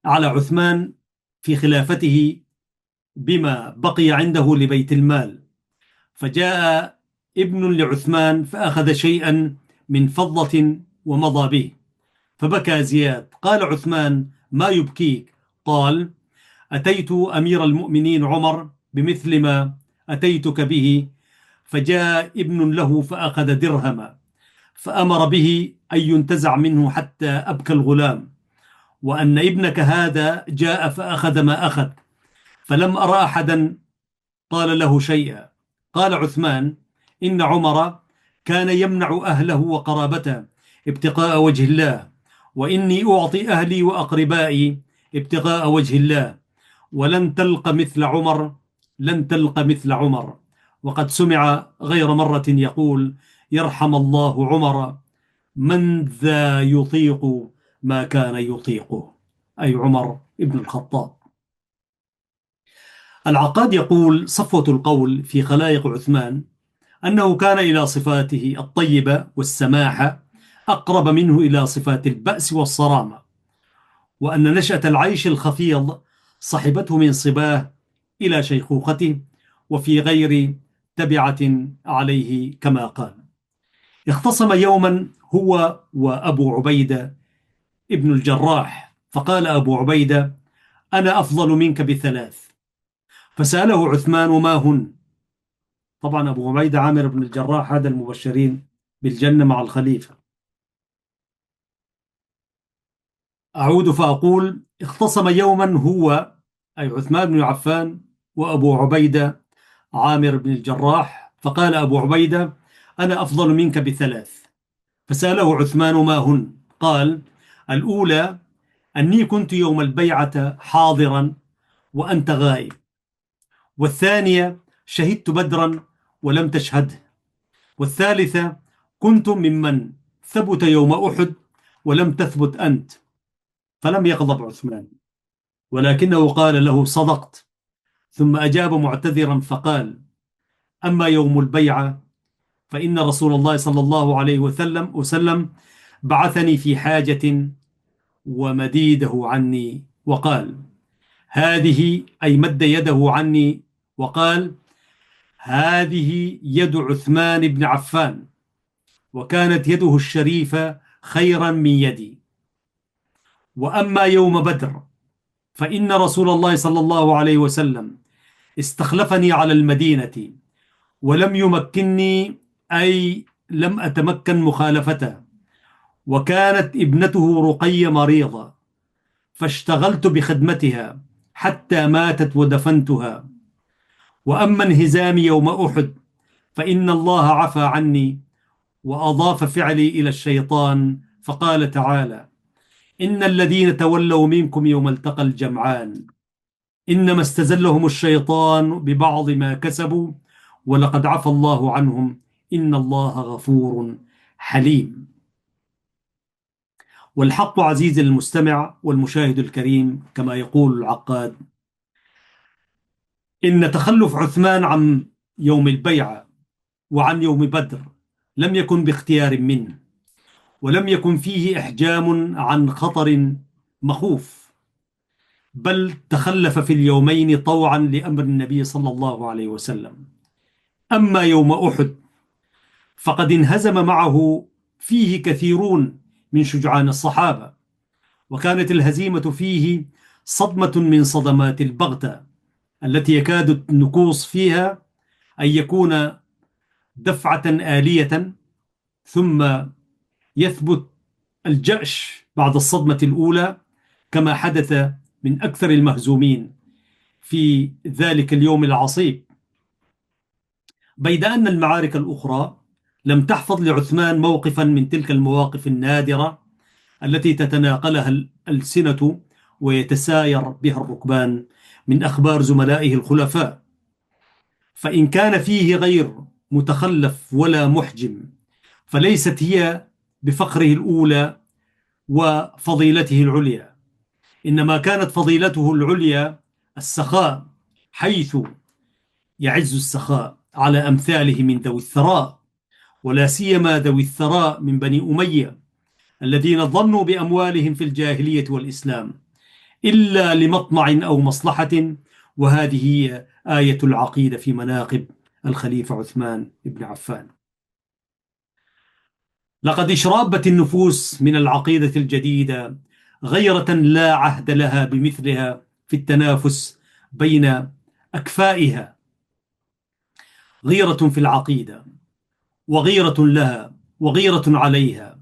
على عثمان في خلافته بما بقي عنده لبيت المال، فجاء ابن لعثمان فأخذ شيئا من فضة ومضى به، فبكى زياد. قال عثمان: ما يبكيك؟ قال: أتيت أمير المؤمنين عمر بمثل ما أتيتك به، فجاء ابن له فأخذ درهما، فأمر به أن ينتزع منه حتى أبكى الغلام، وأن ابنك هذا جاء فأخذ ما أخذ، فلم أرى أحدا قال له شيئا. قال عثمان: إن عمر كان يمنع أهله وقرابته ابتغاء وجه الله، وإني أعطي أهلي وأقربائي ابتغاء وجه الله، ولن تلق مثل عمر، لن تلق مثل عمر. وقد سمع غير مرة يقول: يرحم الله عمر، من ذا يطيق ما كان يطيقه، أي عمر ابن الخطاب. العقاد يقول: صفوة القول في خلائق عثمان أنه كان إلى صفاته الطيبة والسماحة أقرب منه إلى صفات البأس والصرامة، وأن نشأة العيش الخفيض صحبته من صباه إلى شيخوخته، وفي غير تبعة عليه كما قال. اختصم يوما هو وأبو عبيدة ابن الجراح، فقال أبو عبيدة: أنا أفضل منك بثلاث. فسأله عثمان: ما هن؟ طبعا أبو عبيدة عامر بن الجراح هذا المبشرين بالجنة مع الخليفة. أعود فأقول: اختصم يوما هو، أي عثمان بن عفان، وأبو عبيدة عامر بن الجراح، فقال أبو عبيدة: أنا أفضل منك بثلاث. فسأله عثمان: ما هن؟ قال: الأولى أني كنت يوم البيعة حاضرا وأنت غائب، والثانية شهدت بدرا ولم تشهده، والثالثة كنت ممن ثبت يوم أحد ولم تثبت أنت. فلم يغضب عثمان، ولكنه قال له: صدقت. ثم أجاب معتذرا فقال: أما يوم البيعة فإن رسول الله صلى الله عليه وسلم بعثني في حاجة ومديده عني، وقال: هذه، أي مد يده عني، وقال: هذه يد عثمان بن عفان، وكانت يده الشريفة خيرا من يدي. وأما يوم بدر فإن رسول الله صلى الله عليه وسلم استخلفني على المدينة ولم يمكنني، أي لم أتمكن مخالفته، وكانت ابنته رقية مريضة، فاشتغلت بخدمتها حتى ماتت ودفنتها، وأما انهزامي يوم أحد فإن الله عفى عني وأضاف فعلي إلى الشيطان، فقال تعالى: إن الذين تولوا منكم يوم التقى الجمعان إنما استزلهم الشيطان ببعض ما كسبوا ولقد عفى الله عنهم إن الله غفور حليم. والحق عزيزي المستمع والمشاهد الكريم، كما يقول العقاد: إن تخلف عثمان عن يوم البيعة وعن يوم بدر لم يكن باختيار منه، ولم يكن فيه إحجام عن خطر مخوف، بل تخلف في اليومين طوعا لأمر النبي صلى الله عليه وسلم. أما يوم أحد فقد انهزم معه فيه كثيرون من شجعان الصحابة، وكانت الهزيمة فيه صدمة من صدمات البغتة التي يكاد النكوص فيها أن يكون دفعة آلية، ثم يثبت الجأش بعد الصدمة الأولى، كما حدث من أكثر المهزومين في ذلك اليوم العصيب. بيد أن المعارك الأخرى لم تحفظ لعثمان موقفا من تلك المواقف النادرة التي تتناقلها الألسنة ويتساير بها الركبان من أخبار زملائه الخلفاء. فإن كان فيه غير متخلف ولا محجم، فليست هي بفخره الأولى وفضيلته العليا، إنما كانت فضيلته العليا السخاء، حيث يعز السخاء على أمثاله من ذوي الثراء، ولا سيما ذوي الثراء من بني أمية الذين ظنوا بأموالهم في الجاهلية والإسلام إلا لمطمع أو مصلحة. وهذه هي آية العقيدة في مناقب الخليفة عثمان بن عفان. لقد اشربت النفوس من العقيدة الجديدة غيرة لا عهد لها بمثلها في التنافس بين أكفائها، غيرة في العقيدة وغيرة لها وغيرة عليها،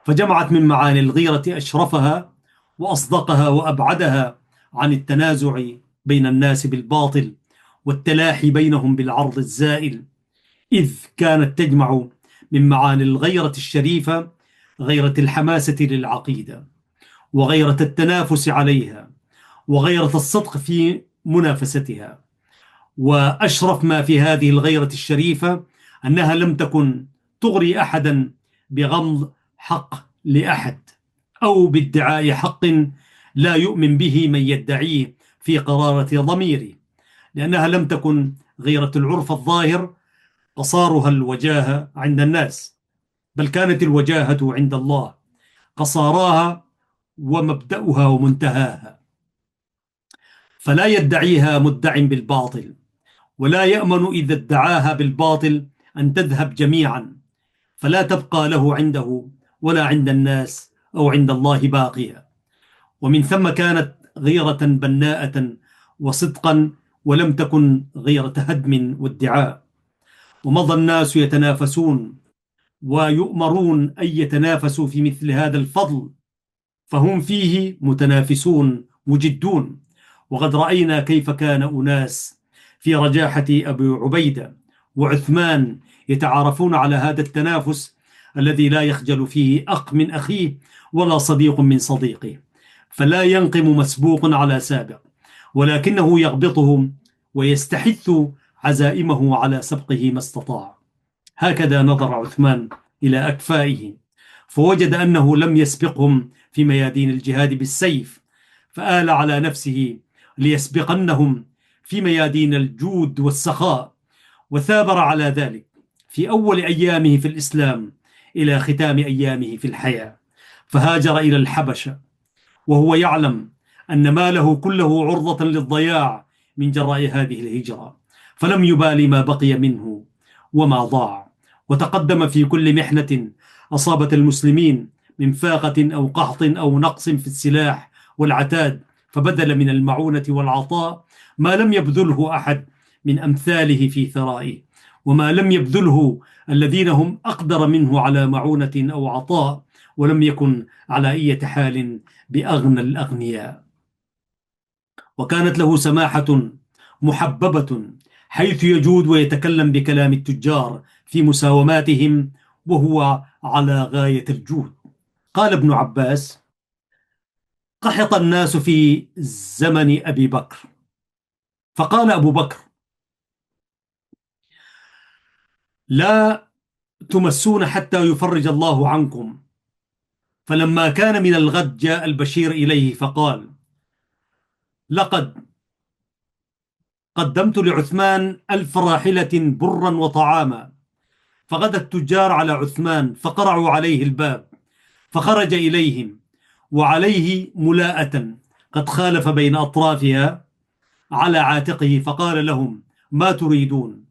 فجمعت من معاني الغيرة أشرفها وأصدقها وأبعدها عن التنازع بين الناس بالباطل والتلاحي بينهم بالعرض الزائل، إذ كانت تجمع من معاني الغيرة الشريفة غيرة الحماسة للعقيدة، وغيرة التنافس عليها، وغيرة الصدق في منافستها. وأشرف ما في هذه الغيرة الشريفة أنها لم تكن تغري أحدا بغمض حق لأحد أو بادعاء حق لا يؤمن به من يدعيه في قرارة ضميره، لأنها لم تكن غيرة العرف الظاهر قصارها الوجاهة عند الناس، بل كانت الوجاهة عند الله قصاراها ومبدأها ومنتهاها. فلا يدعيها مدع بالباطل، ولا يأمن إذا ادعاها بالباطل أن تذهب جميعا، فلا تبقى له عنده ولا عند الناس أو عند الله باقية. ومن ثم كانت غيرة بناءة وصدقا، ولم تكن غيرة هدم وادعاء. ومضى الناس يتنافسون ويؤمرون أن يتنافسوا في مثل هذا الفضل، فهم فيه متنافسون مجدون. وقد رأينا كيف كان أناس في رجاحة أبي عبيدة وعثمان يتعارفون على هذا التنافس الذي لا يخجل فيه أخ من أخيه ولا صديق من صديقه، فلا ينقم مسبوق على سابق، ولكنه يغبطه ويستحث عزائمه على سبقه ما استطاع. هكذا نظر عثمان إلى أكفائه، فوجد أنه لم يسبقهم في ميادين الجهاد بالسيف، فآل على نفسه ليسبقنهم في ميادين الجود والسخاء، وثابر على ذلك في أول أيامه في الإسلام إلى ختام أيامه في الحياة، فهاجر إلى الحبشة وهو يعلم أن ماله كله عرضة للضياع من جراء هذه الهجرة، فلم يبالي ما بقي منه وما ضاع، وتقدم في كل محنة أصابت المسلمين من فاقة أو قحط أو نقص في السلاح والعتاد، فبذل من المعونة والعطاء ما لم يبذله أحد من أمثاله في ثرائه، وما لم يبذله الذين هم أقدر منه على معونة أو عطاء، ولم يكن على أي حال بأغنى الأغنياء. وكانت له سماحة محببة حيث يجود ويتكلم بكلام التجار في مساوماتهم، وهو على غاية الجود. قال ابن عباس: قحط الناس في زمن أبي بكر، فقال أبو بكر: لا تمسون حتى يفرج الله عنكم. فلما كان من الغد جاء البشير إليه فقال: لقد قدمت لعثمان 1000 راحلة برا وطعاما. فغدا التجار على عثمان فقرعوا عليه الباب، فخرج إليهم وعليه ملاءة قد خالف بين أطرافها على عاتقه، فقال لهم: ما تريدون؟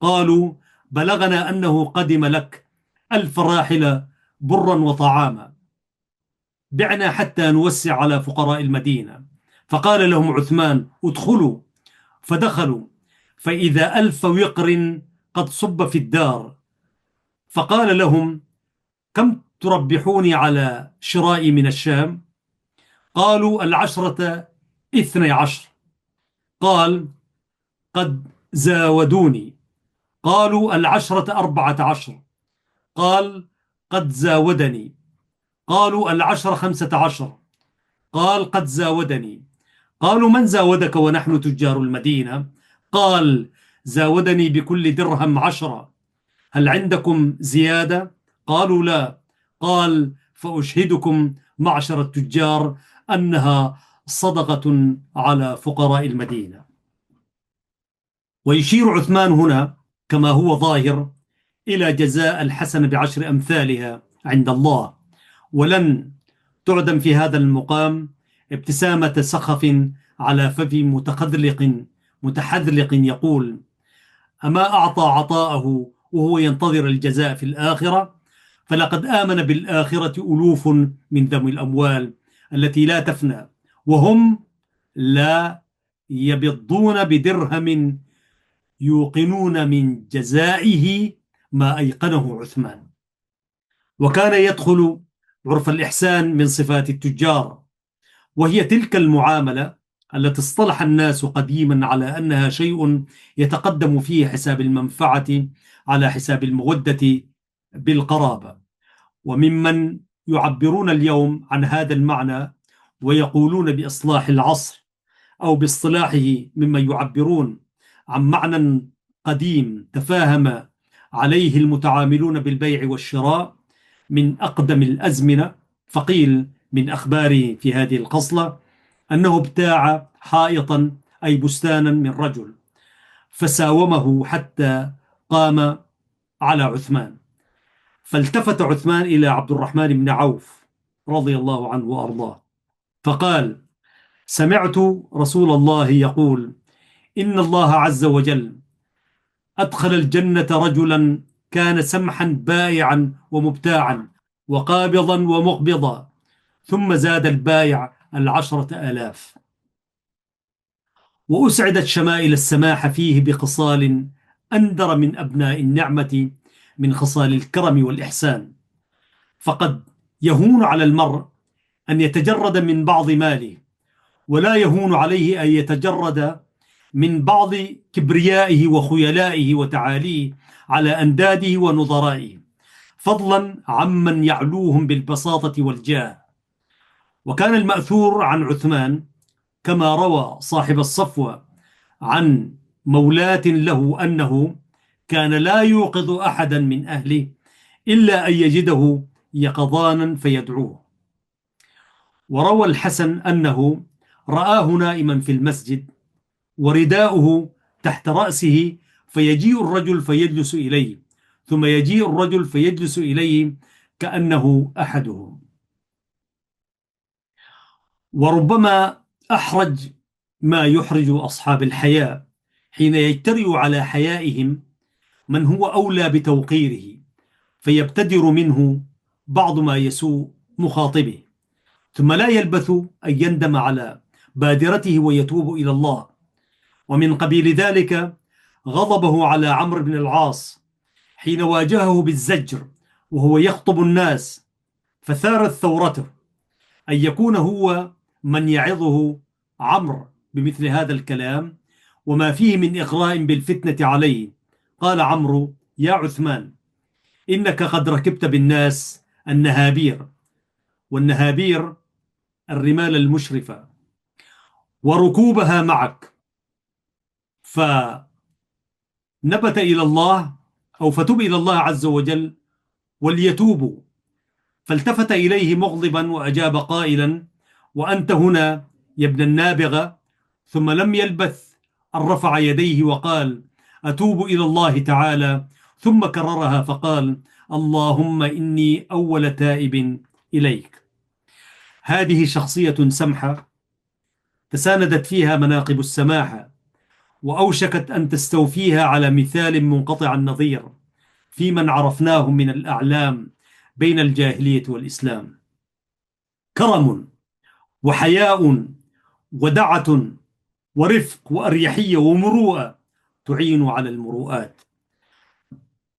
قالوا: بلغنا أنه قدم لك 1000 راحلة برا وطعاما، بعنا حتى نوسع على فقراء المدينة. فقال لهم عثمان: ادخلوا. فدخلوا، فإذا 1000 وقر قد صب في الدار. فقال لهم: كم تربحوني على شرائي من الشام؟ قالوا: 12. قال: قد زاودوني. قالوا: 14. قال: قد زاودني. قالوا: 15. قال: قد زاودني. قالوا: من زاودك ونحن تجار المدينة؟ قال: زاودني بكل درهم 10. هل عندكم زيادة؟ قالوا: لا. قال: فأشهدكم معشر التجار أنها صدقة على فقراء المدينة. ويشير عثمان هنا كما هو ظاهر إلى جزاء الحسنة بعشر أمثالها عند الله. ولن تعدم في هذا المقام ابتسامة سخف على فم متحذلق يقول: أما أعطى عطاءه وهو ينتظر الجزاء في الآخرة؟ فلقد آمن بالآخرة ألوف من ذوي الأموال التي لا تفنى، وهم لا يبضون بدرهم، يوقنون من جزائه ما أيقنه عثمان. وكان يدخل عرف الإحسان من صفات التجار، وهي تلك المعاملة التي اصطلح الناس قديما على أنها شيء يتقدم فيه حساب المنفعة على حساب المودة بالقرابة. وممن يعبرون اليوم عن هذا المعنى ويقولون بإصلاح العصر، أو باصطلاحه ممن يعبرون عن معنى قديم تفاهم عليه المتعاملون بالبيع والشراء من أقدم الأزمنة. فقيل من أخباره في هذه الخصلة أنه ابتاع حائطا أي بستانا من رجل، فساومه حتى قام على عثمان. فالتفت عثمان إلى عبد الرحمن بن عوف رضي الله عنه وأرضاه فقال: سمعت رسول الله يقول: إن الله عز وجل أدخل الجنة رجلا كان سمحا بائعا ومبتاعا وقابضا ومقبضا، ثم زاد البائع 10,000. وأسعدت شمائل السماح فيه بخصال أندر من أبناء النعمة من خصال الكرم والإحسان. فقد يهون على المرء أن يتجرد من بعض ماله، ولا يهون عليه أن يتجرد من بعض كبريائه وخيلائه وتعاليه على أنداده ونظرائه، فضلا عمن يعلوهم بالبساطة والجاه. وكان المأثور عن عثمان كما روى صاحب الصفوة عن مولاة له أنه كان لا يوقظ أحدا من أهله إلا أن يجده يقظانا فيدعوه. وروى الحسن أنه رآه نائما في المسجد ورداؤه تحت رأسه، فيجيء الرجل فيجلس إليه، ثم يجيء الرجل فيجلس إليه كأنه أحدهم. وربما أحرج ما يحرج أصحاب الحياء حين يجترئ على حيائهم من هو أولى بتوقيره، فيبتدر منه بعض ما يسوء مخاطبه، ثم لا يلبث أن يندم على بادرته ويتوب إلى الله. ومن قبيل ذلك غضبه على عمرو بن العاص حين واجهه بالزجر وهو يخطب الناس، فثارت ثورته أن يكون هو من يعظه عمرو بمثل هذا الكلام، وما فيه من إغراء بالفتنة عليه. قال عمرو: يا عثمان، إنك قد ركبت بالناس النهابير، والنهابير الرمال المشرفة، وركوبها معك، فنبت إلى الله، أو فتب إلى الله عز وجل وليتوبوا. فالتفت إليه مغضبا وأجاب قائلا: وأنت هنا يا ابن النابغة؟ ثم لم يلبث أن رفع يديه وقال: أتوب إلى الله تعالى. ثم كررها فقال: اللهم إني أول تائب إليك. هذه شخصية سمحة تساندت فيها مناقب السماحة، وأوشكت أن تستوفيها على مثال منقطع النظير في من عرفناه من الأعلام بين الجاهلية والإسلام: كرم وحياء ودعة ورفق وأريحية ومروءة تعين على المروءات.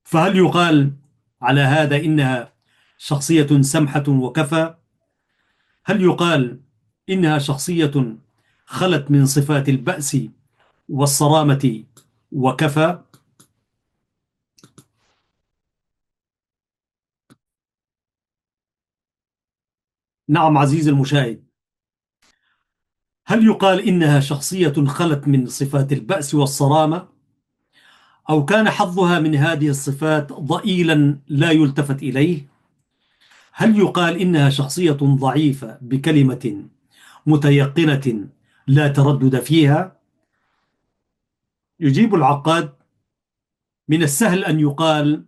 فهل يقال على هذا إنها شخصية سمحة وكفى؟ هل يقال إنها شخصية خلت من صفات البأس والصرامة وكفى؟ نعم عزيزي المشاهد، هل يقال إنها شخصية خلت من صفات البأس والصرامة، أو كان حظها من هذه الصفات ضئيلا لا يلتفت إليه؟ هل يقال إنها شخصية ضعيفة بكلمة متيقنة لا تردد فيها؟ يجيب العقاد: من السهل أن يقال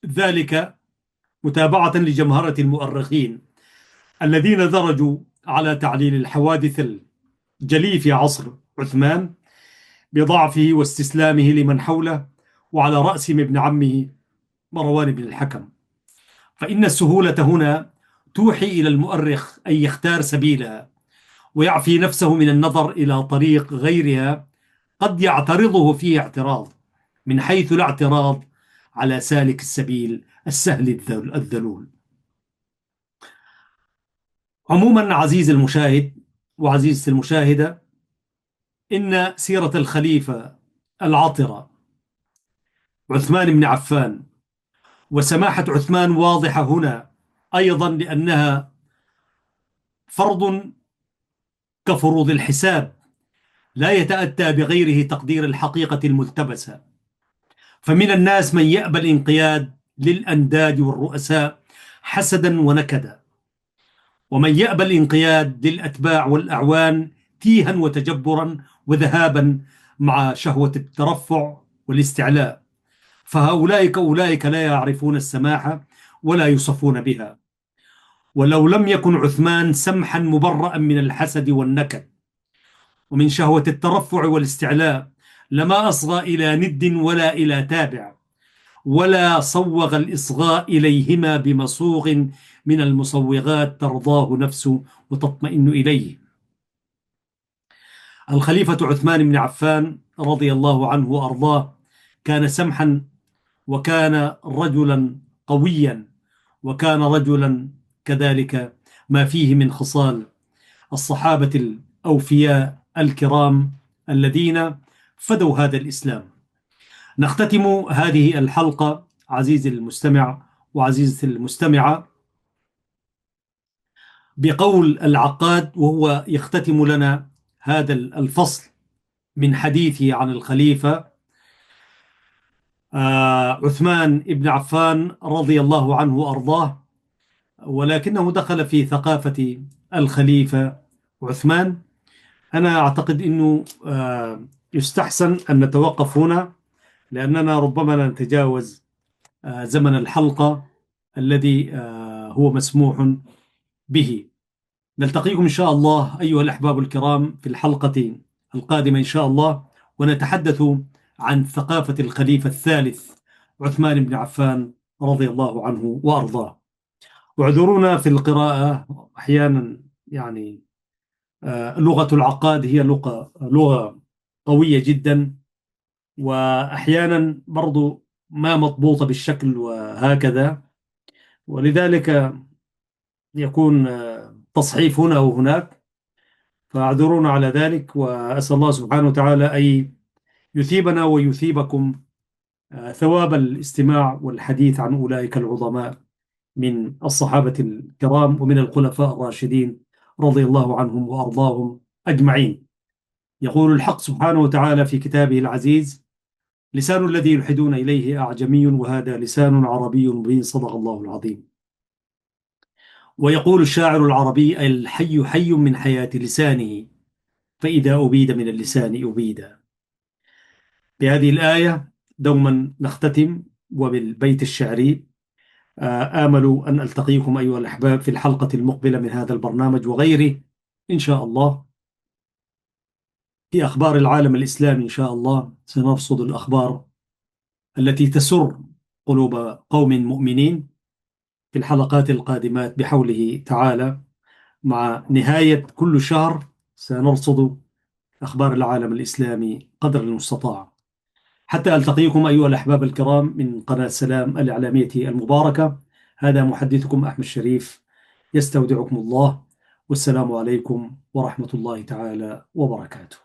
ذلك متابعة لجمهرة المؤرخين الذين درجوا على تعليل الحوادث الجلي في عصر عثمان بضعفه واستسلامه لمن حوله، وعلى رأسهم ابن عمه مروان بن الحكم. فإن السهولة هنا توحي إلى المؤرخ أن يختار سبيلها ويعفي نفسه من النظر إلى طريق غيرها قد يعترضه فيه اعتراض، من حيث لا اعتراض على سالك السبيل السهل الذلول. عموما عزيزي المشاهد وعزيزتي المشاهدة، إن سيرة الخليفة العطرة عثمان بن عفان وسماحة عثمان واضحة هنا أيضا، لأنها فرض كفروض الحساب لا يتأتى بغيره تقدير الحقيقة الملتبسة. فمن الناس من يأبى الانقياد للأنداد والرؤساء حسدا ونكدا، ومن يأبى الانقياد للأتباع والأعوان تيها وتجبرا وذهابا مع شهوة الترفع والاستعلاء. فهؤلاء كأولئك لا يعرفون السماحة ولا يصفون بها. ولو لم يكن عثمان سمحا مبرأ من الحسد والنكد ومن شهوة الترفع والاستعلاء لما أصغى إلى ند ولا إلى تابع، ولا صوغ الإصغاء إليهما بمصوغ من المصوغات ترضاه نفسه وتطمئن إليه. الخليفة عثمان بن عفان رضي الله عنه وأرضاه كان سمحا، وكان رجلا قويا، وكان رجلا كذلك ما فيه من خصال الصحابة الأوفياء الكرام الذين فدوا هذا الإسلام. نختتم هذه الحلقة عزيزي المستمع وعزيزتي المستمعة بقول العقاد، وهو يختتم لنا هذا الفصل من حديثه عن الخليفة عثمان بن عفان رضي الله عنه وأرضاه، ولكنه دخل في ثقافة الخليفة عثمان. أنا أعتقد أنه يستحسن أن نتوقف هنا، لأننا ربما لا نتجاوز زمن الحلقة الذي هو مسموح به. نلتقيكم إن شاء الله أيها الأحباب الكرام في الحلقة القادمة إن شاء الله، ونتحدث عن ثقافة الخليفة الثالث عثمان بن عفان رضي الله عنه وأرضاه. واعذرونا في القراءة، أحيانا يعني لغة العقاد هي لغة قوية جدا، وأحيانا برضو ما مضبوطة بالشكل وهكذا، ولذلك يكون تصحيف هنا وهناك. فاعذرونا على ذلك، وأسأل الله سبحانه وتعالى أن يثيبنا ويثيبكم ثواب الاستماع والحديث عن أولئك العظماء من الصحابة الكرام ومن الخلفاء الراشدين رضي الله عنهم وأرضاهم أجمعين. يقول الحق سبحانه وتعالى في كتابه العزيز: لسان الذي يلحدون إليه أعجمي وهذا لسان عربي مبين، صدق الله العظيم. ويقول الشاعر العربي: الحي حي من حياة لسانه، فإذا أبيد من اللسان أبيد. بهذه الآية دوما نختتم، وبالبيت الشعري. آمل أن ألتقيكم أيها الأحباب في الحلقة المقبلة من هذا البرنامج وغيره إن شاء الله. في أخبار العالم الإسلامي إن شاء الله سنرصد الأخبار التي تسر قلوب قوم مؤمنين في الحلقات القادمات بحوله تعالى. مع نهاية كل شهر سنرصد أخبار العالم الإسلامي قدر المستطاع. حتى ألتقيكم أيها الأحباب الكرام من قناة سلام الإعلامية المباركة، هذا محدثكم أحمد شريف، يستودعكم الله، والسلام عليكم ورحمة الله تعالى وبركاته.